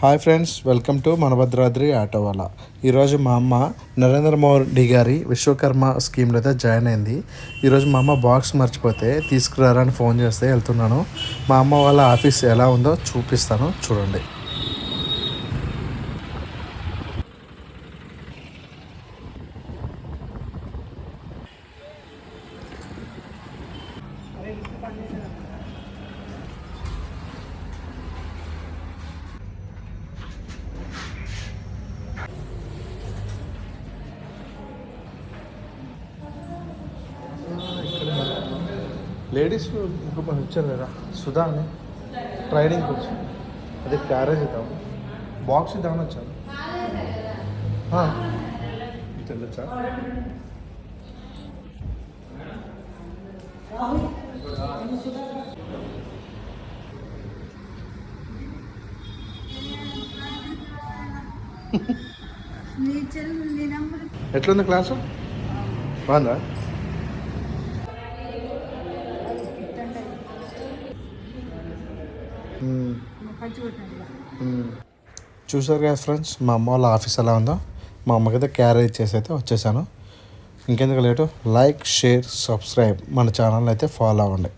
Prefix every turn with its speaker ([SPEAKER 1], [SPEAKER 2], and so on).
[SPEAKER 1] Hi friends, welcome to మన భద్రాద్రి ఆటోవాలా. ఈరోజు మా అమ్మ నరేంద్ర మోడీ గారి విశ్వకర్మ స్కీమ్లో అయితే జాయిన్ అయింది. ఈరోజు మా అమ్మ బాక్స్ మర్చిపోతే తీసుకురారని ఫోన్ చేస్తే వెళ్తున్నాను. మా అమ్మ వాళ్ళ ఆఫీస్ ఎలా ఉందో చూపిస్తాను, చూడండి. లేడీస్ ఇంకొక వచ్చారు కదా, సుధా అని ట్రైనింగ్కి వచ్చి అదే క్యారేజ్ ఇద్దాం, బాక్స్ ఇద్దామని వచ్చాను. తెల్లచ్చా ఎట్లుంది క్లాసు? బాగుందా? చూసారు కదా ఫ్రెండ్స్, మా అమ్మ వాళ్ళ ఆఫీస్ ఎలా ఉందో. మా అమ్మకైతే క్యారేజ్ చేసి అయితే వచ్చేసాను. ఇంకెందుకు లేటు, లైక్, షేర్, సబ్స్క్రైబ్ మన ఛానల్ అయితే ఫాలో అవ్వండి.